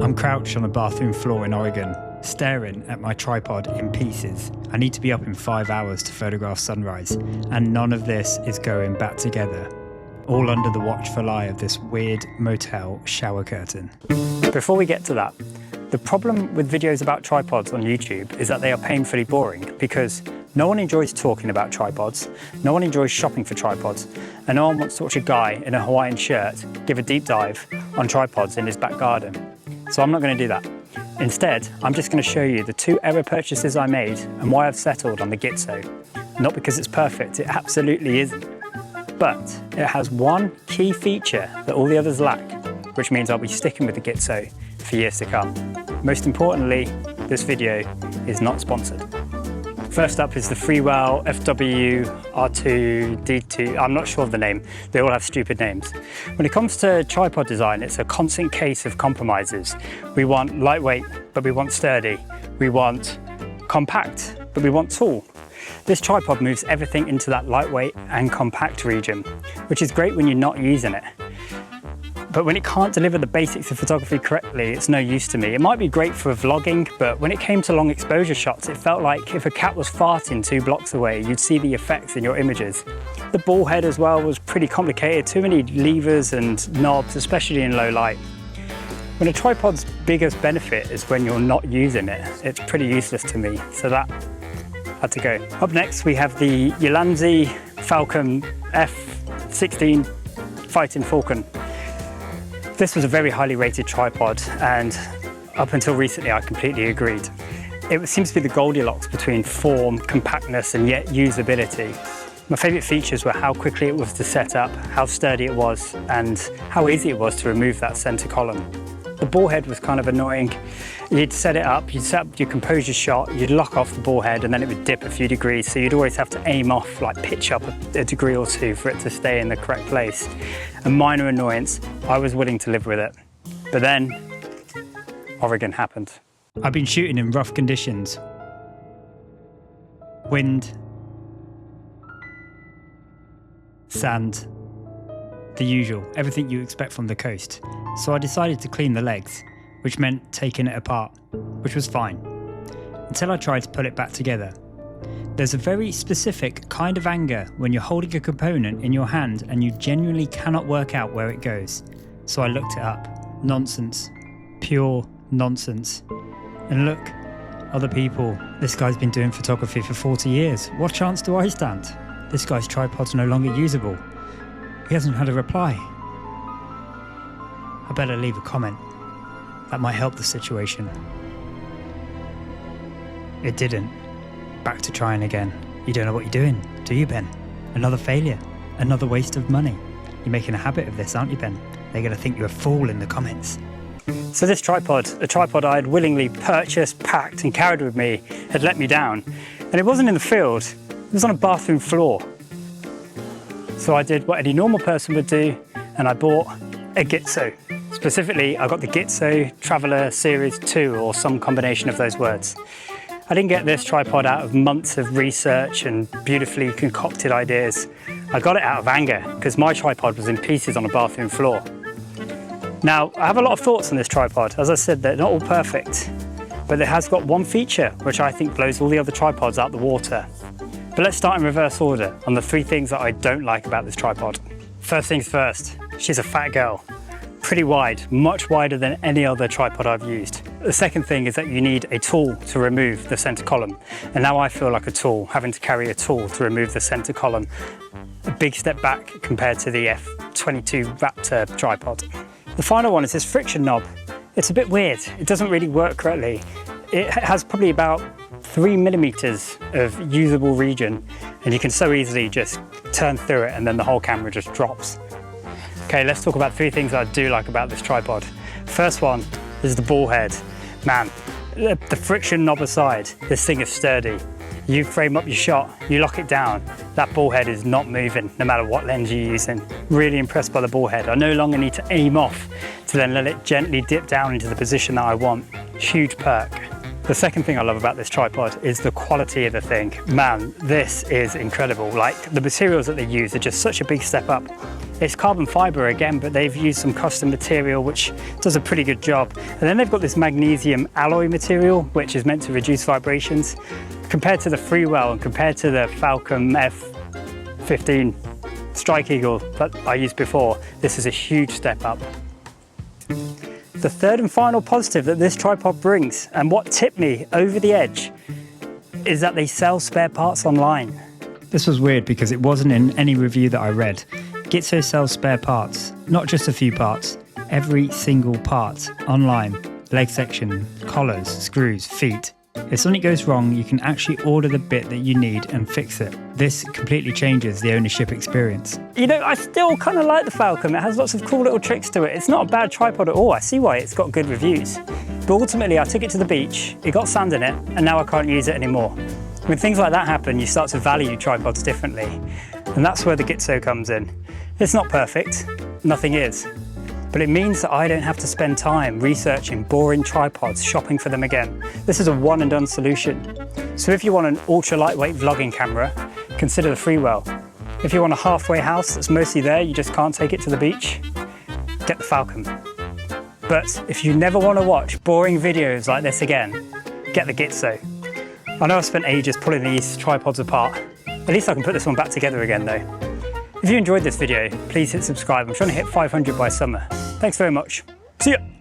I'm crouched on a bathroom floor in Oregon, staring at my tripod in pieces. I need to be up in 5 hours to photograph sunrise, and none of this is going back together. All under the watchful eye of this weird motel shower curtain. Before we get to that, the problem with videos about tripods on YouTube is that they are painfully boring because no one enjoys talking about tripods, no one enjoys shopping for tripods, and no one wants to watch a guy in a Hawaiian shirt give a deep dive on tripods in his back garden. So I'm not going to do that. Instead, I'm just going to show you the 2 error purchases I made and why I've settled on the Gitzo. Not because it's perfect, it absolutely isn't. But it has one key feature that all the others lack, which means I'll be sticking with the Gitzo for years to come. Most importantly, this video is not sponsored. First up is the Freewell FW-T1, I'm not sure of the name, they all have stupid names. When it comes to tripod design, it's a constant case of compromises. We want lightweight, but we want sturdy. We want compact, but we want tall. This tripod moves everything into that lightweight and compact region, which is great when you're not using it. But when it can't deliver the basics of photography correctly, it's no use to me. It might be great for vlogging, but when it came to long exposure shots, it felt like if a cat was farting 2 blocks away, you'd see the effects in your images. The ball head as well was pretty complicated, too many levers and knobs, especially in low light. When a tripod's biggest benefit is when you're not using it, it's pretty useless to me, so that had to go. Up next, we have the Ulanzi Falcam F16 Fighting Falcon. This was a very highly rated tripod, and up until recently I completely agreed. It seems to be the Goldilocks between form, compactness and yet usability. My favourite features were how quickly it was to set up, how sturdy it was and how easy it was to remove that centre column. The ball head was kind of annoying. You'd set it up, you'd set up your composure shot, you'd lock off the ball head and then it would dip a few degrees, so you'd always have to aim off, like pitch up a degree or 2 for it to stay in the correct place. A minor annoyance, I was willing to live with it. But then, Oregon happened. I've been shooting in rough conditions. Wind, sand, the usual, everything you expect from the coast. So I decided to clean the legs, which meant taking it apart, which was fine, until I tried to put it back together. There's a very specific kind of anger when you're holding a component in your hand and you genuinely cannot work out where it goes. So I looked it up. Nonsense. Pure nonsense. And look, other people. This guy's been doing photography for 40 years. What chance do I stand? This guy's tripod's no longer usable. He hasn't had a reply. I better leave a comment. That might help the situation. It didn't. Back to trying again. You don't know what you're doing, do you, Ben? Another failure. Another waste of money. You're making a habit of this, aren't you, Ben? They're going to think you're a fool in the comments. So this tripod, a tripod I had willingly purchased, packed and carried with me, had let me down. And it wasn't in the field, it was on a bathroom floor. So I did what any normal person would do, and I bought a Gitzo. Specifically, I got the Gitzo Series 2 or some combination of those words. I didn't get this tripod out of months of research and beautifully concocted ideas. I got it out of anger because my tripod was in pieces on a bathroom floor. Now, I have a lot of thoughts on this tripod. As I said, they're not all perfect, but it has got one feature which I think blows all the other tripods out the water. But let's start in reverse order on the 3 things that I don't like about this tripod. First things first, she's a fat girl. Pretty wide, much wider than any other tripod I've used. The second thing is that you need a tool to remove the center column. And now I feel like a tool, having to carry a tool to remove the center column. A big step back compared to the F22 Raptor tripod. The final one is this friction knob. It's a bit weird. It doesn't really work correctly. It has probably about 3 millimeters of usable region, and you can so easily just turn through it and then the whole camera just drops. Okay, let's talk about 3 things I do like about this tripod. First one is the ball head. Man, the friction knob aside, this thing is sturdy. You frame up your shot, you lock it down, that ball head is not moving no matter what lens you're using. Really impressed by the ball head. I no longer need to aim off to then let it gently dip down into the position that I want. Huge perk. The second thing I love about this tripod is the quality of the thing. Man, this is incredible. Like, the materials that they use are just such a big step up. It's carbon fiber again, but they've used some custom material which does a pretty good job. And then they've got this magnesium alloy material, which is meant to reduce vibrations. Compared to the Freewell and compared to the Falcam F15 Strike Eagle that I used before, this is a huge step up. The third and final positive that this tripod brings, and what tipped me over the edge, is that they sell spare parts online. This was weird because it wasn't in any review that I read. Gitzo sells spare parts, not just a few parts, every single part, online. Leg section, collars, screws, feet. If something goes wrong, you can actually order the bit that you need and fix it. This completely changes the ownership experience. You know, I still kind of like the Falcam. It has lots of cool little tricks to it. It's not a bad tripod at all. I see why it's got good reviews. But ultimately, I took it to the beach, it got sand in it, and now I can't use it anymore. When things like that happen, you start to value tripods differently. And that's where the Gitzo comes in. It's not perfect, nothing is. But it means that I don't have to spend time researching boring tripods, shopping for them again. This is a one and done solution. So if you want an ultra lightweight vlogging camera, consider the Freewell. If you want a halfway house that's mostly there, you just can't take it to the beach, get the Falcam. But if you never want to watch boring videos like this again, get the Gitzo. I know I've spent ages pulling these tripods apart. At least I can put this one back together again though. If you enjoyed this video, please hit subscribe. I'm trying to hit 500 by summer. Thanks very much. See ya.